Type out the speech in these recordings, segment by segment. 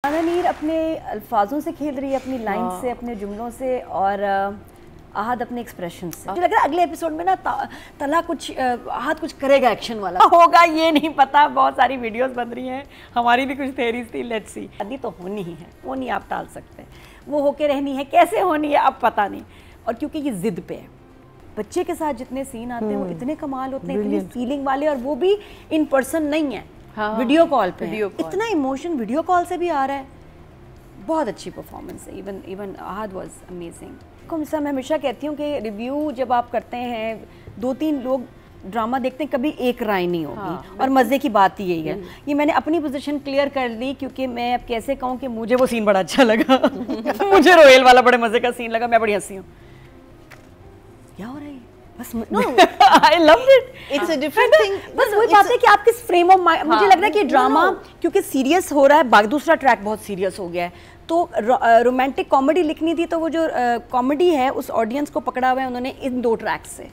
नीर अपने अल्फाजों से खेल रही है, अपनी लाइन से, अपने जुमलों से, और आहद अपने एक्सप्रेशन से। मुझे लग रहा है अगले एपिसोड में ना तला कुछ आहद कुछ करेगा एक्शन वाला होगा, ये नहीं पता। बहुत सारी वीडियोस बन रही हैं, हमारी भी कुछ थेरीज थी। Let's see. शादी तो होनी ही है, वो नहीं आप टाल सकते, वो होके रहनी है। कैसे होनी है अब पता नहीं। और क्योंकि ये जिद पे है, बच्चे के साथ जितने सीन आते हैं वो इतने कमाल होते हैं, इतनी फीलिंग वाले, और वो भी इन पर्सन नहीं है, वीडियो कॉल पे। इतना इमोशन वीडियो कॉल से भी आ रहा है। बहुत अच्छी परफॉर्मेंस है। Even Ahad was amazing. मैं हमेशा कहती हूँ कि रिव्यू जब आप करते हैं, 2-3 लोग ड्रामा देखते हैं, कभी एक राय नहीं होगी। और मज़े की बात यही है। ये मैंने अपनी पोजीशन क्लियर कर ली, क्योंकि मैं अब कैसे कहूँ कि मुझे वो सीन बड़ा अच्छा लगा मुझे रोहेल वाला बड़े मज़े का सीन लगा, मैं बड़ी हंसी हूँ। क्या हो रहा है बस? No, I loved it. It's a different thing. बस वही बात है कि आप किस फ्रेम ऑफ माइंड। मुझे लग रहा है कि ड्रामा क्योंकि सीरियस हो रहा है, दूसरा ट्रैक बहुत सीरियस हो गया है, तो रोमांटिक कॉमेडी लिखनी थी, तो वो जो कॉमेडी है उस ऑडियंस को पकड़ा हुआ है उन्होंने इन 2 ट्रैक्स से,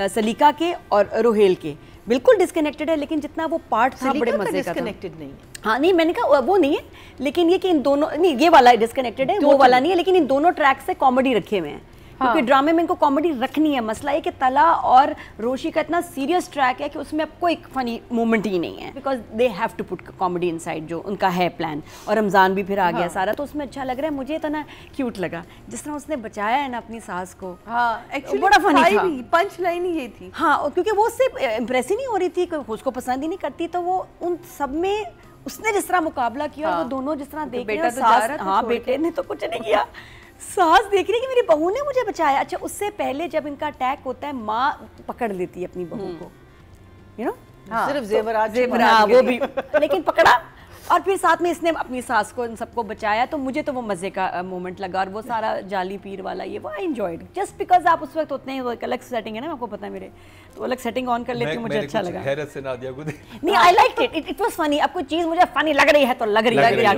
सलीका के और रोहेल के। बिल्कुल डिस्कनेक्टेड है, लेकिन जितना वो पार्ट था बड़े मजे का। डिस्कनेक्टेड नहीं है। हाँ नहीं, मैंने कहा वो नहीं है, लेकिन ये कि इन दोनों, नहीं ये वाला डिस्कनेक्टेड है, वो वाला नहीं है, लेकिन इन दोनों ट्रैक से कॉमेडी रखे हुए हैं। क्योंकि ड्रामे में इनको कॉमेडी रखनी है। मसला है कि तला और रोशी का इतना सीरियस ट्रैक है कि उसमें अब कोई फनी मोमेंट ही नहीं है, because they have to put comedy inside, जो उनका है प्लान। और रमज़ान भी फिर आ गया सारा, तो उसमें अच्छा लग रहा है। मुझे तो ना क्यूट लगा जिस तरह उसने बचाया है ना अपनी सास को। एक्चुअली बड़ा फनी था। पंच लाइन ही ये थी। हाँ, क्योंकि वो उससे इम्प्रेस ही नहीं हो रही थी, उसको पसंद ही नहीं करती, तो वो उन सब में उसने जिस तरह मुकाबला किया, वो दोनों जिस तरह देख रहे हैं। हाँ, बेटे ने तो कुछ नहीं किया, सास देख रही है कि मेरी बहू ने मुझे बचाया। अच्छा, उससे पहले जब इनका अटैक होता है, माँ पकड़ लेती है अपनी बहू को, यू नो, सिर्फ जेवरात वो भी लेकिन पकड़ा, और फिर साथ में इसने अपनी सास को, इन सबको बचाया। तो मुझे तो वो मजे का मोमेंट लगा। और वो सारा जाली पीर वाला ये, वो आई एंजॉयड, जस्ट बिकॉज आप उस वक्त होते हैं, वो एक अलग सेटिंग है ना, आपको पता है मेरे, तो अलग सेटिंग ऑन कर लेती हूँ, मुझे अच्छा लगा। हैरत से नादिया को नहीं, I like it, it was funny. अब कोई चीज मुझे फनी लग रही है तो लग रही है,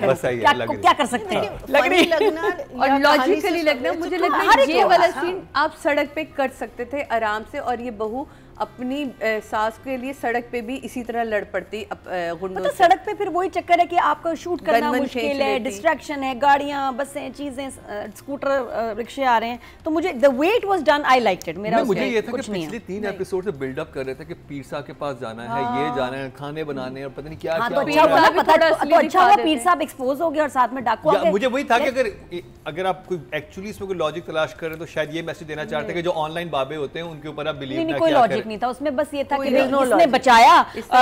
क्या कर सकते हैं, लग रही लगना और लॉजिकली लगना। मुझे लगता है ये वाला सीन आप सड़क पे कर सकते थे आराम से, और ये बहू अपनी सास के लिए सड़क पे भी इसी तरह लड़ पड़ती गुंडों से। सड़क पे फिर वही चक्कर है कि आपको शूट करना मुश्किल है, डिस्ट्रैक्शन है, गाड़ियां, बसें, चीजें, स्कूटर, रिक्शे आ रहे हैं। तो मुझे the way it was done, I liked it. मेरा मुझे ये था कि पिछले 3 एपिसोड से बिल्डअप कर रहे थे कि पीर साहब के पास जाना है, ये जाना है, खाने बनाने, और पता नहीं क्या क्या। तो अच्छा हुआ पीर साहब एक्सपोज हो गया और साथ में डाकू आ गए। मुझे वही था कि अगर आप कोई एक्चुअली इसमें कोई लॉजिक तलाश कर रहे हैं, तो शायद ये मैसेज देना चाहते हैं कि जो ऑनलाइन बाबे होते हैं उनके ऊपर आप बिलीव ना किया करें। नहीं था उसमें, बस ये था कि इसने बचाया,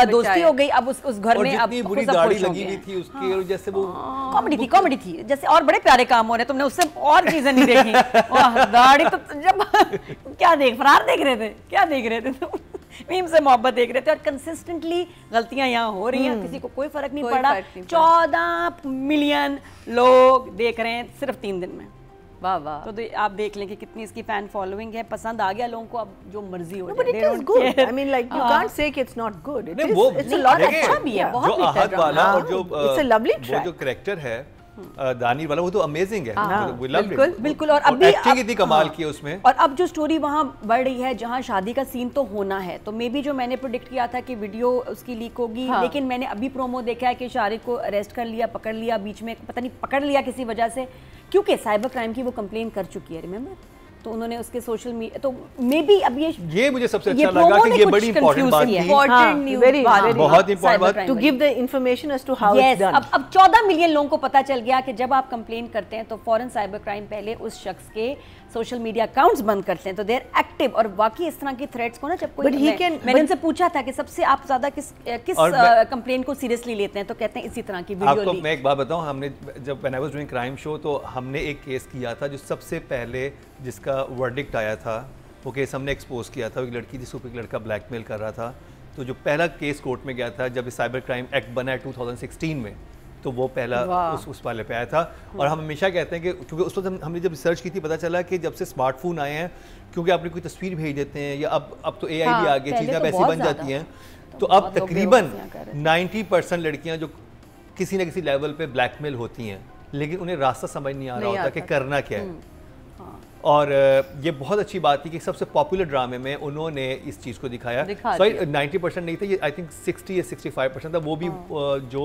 दोस्ती हो गई। अब उस घर में अब बुरी दाढ़ी लगी हुई थी उसकी, और जैसे वो कॉमेडी थी जैसे, और बड़े प्यारे काम हो रहे, तुमने उससे और चीजें नहीं देखी। दाढ़ी तो जब क्या फरार देख रहे थे तुम, मीम से मोहब्बत देख रहे थे। और कंसिस्टेंटली गलतियां यहाँ हो रही हैं, किसी को कोई फर्क नहीं पड़ा। 14 मिलियन लोग देख रहे हैं सिर्फ 3 दिन में। वाह वाह। तो आप देख लें कि कितनी इसकी फैन फॉलोइंग है, पसंद आ गया लोगों को, अब जो मर्जी हो जाए। It is good. I mean, like you can't say कि it's not good. It is. It's a lot. अच्छा भी है, बहुत जो आहद वाला और जो it's a lovely track. वो जो कैरेक्टर है दानिर वाला, वो तो अमेजिंग है। बिल्कुल। और अभी एक्टिंग इतनी कमाल की है उसमें। और अब जो स्टोरी वहाँ बढ़ रही है, जहाँ शादी का सीन तो होना है, तो मे बी जो मैंने प्रेडिक्ट किया था कि वीडियो उसकी लीक होगी, लेकिन मैंने अभी प्रोमो देखा है कि शारिक को अरेस्ट कर लिया, पकड़ लिया, बीच में पता नहीं पकड़ लिया किसी वजह से, क्योंकि साइबर क्राइम की वो कंप्लेन कर चुकी है, रिमेंबर। तो उन्होंने उसके सोशल मीडिया, तो मे बी अब ये मुझे सबसे अच्छा लगा कि ये बड़ी इंपॉर्टेंट बात थी, इंपॉर्टेंट न्यूज़, बहुत इंपॉर्टेंट बात, to give the information as to how it's done. अब 14 मिलियन लोगों को पता चल गया कि जब आप कंप्लेन करते हैं तो फौरन साइबर क्राइम पहले उस शख्स के सोशल मीडिया अकाउंट्स बंद करते हैं, तो दे आर एक्टिव। और बाकी इस तरह की थ्रेट्स को ना, जब कोई मैंने उनसे पूछा था कि सबसे आप ज्यादा किस कंप्लेन को सीरियसली लेते हैं, तो कहते हैं इसी तरह की वीडियो। आपको मैं एक बात बताऊं, हमने जब when I was doing crime show, तो हमने एक केस किया था जो सबसे पहले जिसका वर्डिक्ट आया था, वो केस हमने एक्सपोज किया था। एक लड़की जिसको एक लड़का ब्लैकमेल कर रहा था, तो जो पहला केस कोर्ट में गया था जब साइबर क्राइम एक्ट बना है 2016 में, तो वो पहला उस वाले पे आया था। और हम हमेशा कहते हैं कि क्योंकि उस वक्त हमने जब रिसर्च की थी, पता चला कि जब से स्मार्टफोन आए हैं, क्योंकि आपने कोई तस्वीर भेज देते हैं, या अब तो AI भी आ गई, चीज़ें अब ऐसी बन जाती हैं, तो अब तकरीबन 90% लड़कियां जो किसी न किसी लेवल पे ब्लैकमेल होती हैं, लेकिन उन्हें रास्ता समझ नहीं आ रहा होता कि करना क्या है। और ये बहुत अच्छी बात थी कि सबसे पॉपुलर ड्रामे में उन्होंने इस चीज़ को दिखाया। सॉरी 90% नहीं था ये, आई थिंक 60 या 65% था, वो भी जो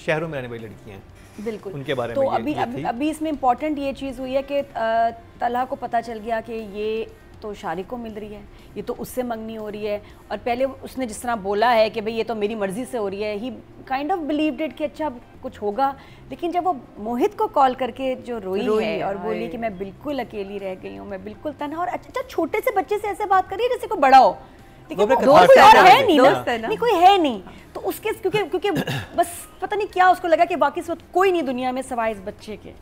शहरों में रहने वाली लड़कियाँ हैं। बिल्कुल उनके बारे तो में अभी इसमें इम्पोर्टेंट ये चीज़ हुई है कि तलहा को पता चल गया कि ये तो शारिक को मिल रही है, ये तो उससे मंगनी हो रही है। और पहले उसने जिस तरह बोला है कि भाई ये तो मेरी मर्ज़ी से हो रही है, ही काइंड ऑफ बिलीव्ड इट कि अच्छा कुछ होगा। लेकिन जब वो मोहित को कॉल करके जो रोई है और बोली कि मैं बिल्कुल अकेली रह गई हूँ, मैं बिल्कुल तन्हा, और अच्छा छोटे से बच्चे से ऐसे बात करिए जैसे कोई बड़ा हो, लेकिन कोई और है नहीं ना, नहीं कोई है नहीं, तो उसके क्योंकि बस पता नहीं क्या उसको लगा कि बाकी इस वक्त कोई नहीं दुनिया में सिवाय इस बच्चे के,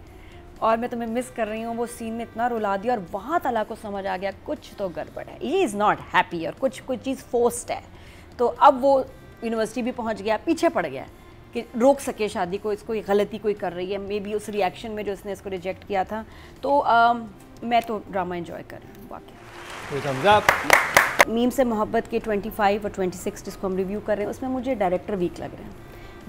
और मैं तुम्हें मिस कर रही हूँ। वो सीन ने इतना रुला दिया, और वहाँ तला को समझ आ गया कुछ तो गड़बड़ है, ही इज़ नॉट हैप्पी, और कोई चीज़ फोर्स्ड है। तो अब वो यूनिवर्सिटी भी पहुँच गया, पीछे पड़ गया कि रोक सके शादी को, इसको गलती कोई कर रही है, मे बी उस रिएक्शन में जो उसने इसको रिजेक्ट किया था। तो मैं तो ड्रामा एंजॉय कर रही हूँ वाकई। मीम से मोहब्बत के 25 और 26 जिसको हम रिव्यू कर रहे हैं, उसमें मुझे डायरेक्टर वीक लग रहे हैं,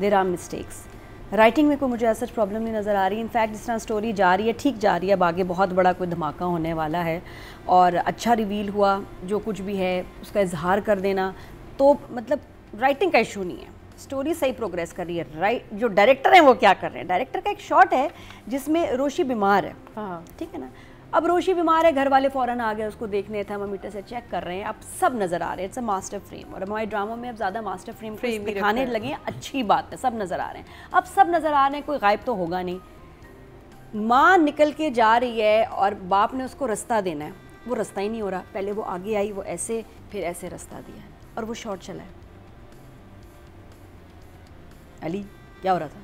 देयर आर मिस्टेक्स। राइटिंग में कोई मुझे ऐसा प्रॉब्लम नहीं नज़र आ रही। इनफैक्ट जिस तरह स्टोरी जा रही है ठीक जा रही है, अब आगे बहुत बड़ा कोई धमाका होने वाला है, और अच्छा रिवील हुआ जो कुछ भी है उसका इजहार कर देना, तो मतलब राइटिंग का इशू नहीं है, स्टोरी सही प्रोग्रेस कर रही है। जो डायरेक्टर हैं वो क्या कर रहे हैं, डायरेक्टर का एक शॉट है जिसमें रोशी बीमार है, ठीक है ना, अब रोशी बीमार है, घर वाले फ़ौरन आ गए उसको देखने, थर्मामीटर से चेक कर रहे हैं, अब सब नज़र आ रहे हैं, इट्स अ मास्टर फ्रेम, और हमारे ड्रामा में अब ज़्यादा मास्टर फ्रेम दिखाने लगे हैं, अच्छी बात है, सब नज़र आ रहे हैं, अब सब नज़र आ रहे हैं, कोई गायब तो होगा नहीं। माँ निकल के जा रही है और बाप ने उसको रास्ता देना है, वो रास्ता ही नहीं हो रहा, पहले वो आगे आई, वो ऐसे फिर ऐसे रास्ता दिया है, और वो शॉर्ट चला है। अली क्या हो रहा था?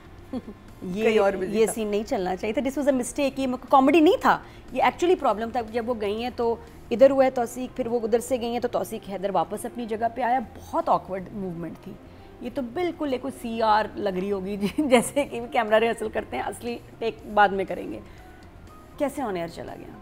ये सीन नहीं चलना चाहिए था, दिस वाज अ मिस्टेक, ये कॉमेडी नहीं था, ये एक्चुअली प्रॉब्लम था। जब वो गई हैं तो इधर हुआ है तौसीक, फिर वो उधर से गई हैं तो तौसीक हैदर वापस अपनी जगह पे आया, बहुत ऑकवर्ड मूवमेंट थी। ये तो बिल्कुल एक CR लग रही होगी जैसे कि कैमरा रिहर्सल करते हैं, असली टेक बाद में करेंगे। कैसे ऑन एयर चला गया,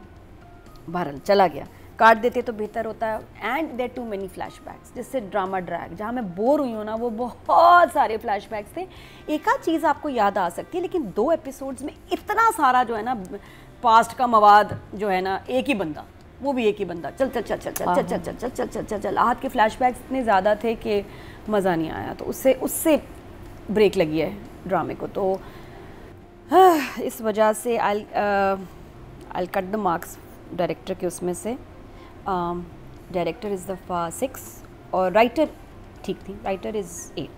बहरहाल चला गया, काट देते तो बेहतर होता है। And they're too many flashbacks, जिससे ड्रामा ड्रैग, जहाँ मैं बोर हुई हूँ ना, वो बहुत सारे फ्लैशबैक्स थे। एक आध चीज़ आपको याद आ सकती है, लेकिन 2 एपिसोड्स में इतना सारा जो है ना पास्ट का मवाद जो है ना, एक ही बंदा, वो भी एक ही बंदा, चल चल चल चल चल चल चल चल चल चल चल चल चल। आहत के फ्लैशबैक्स इतने ज़्यादा थे कि मज़ा नहीं आया, तो उससे ब्रेक लगी है ड्रामे को। तो इस वजह से I cut the marks director के उसमें से। डायरेक्टर इज़ द 6 और राइटर ठीक थी, राइटर इज़ 8।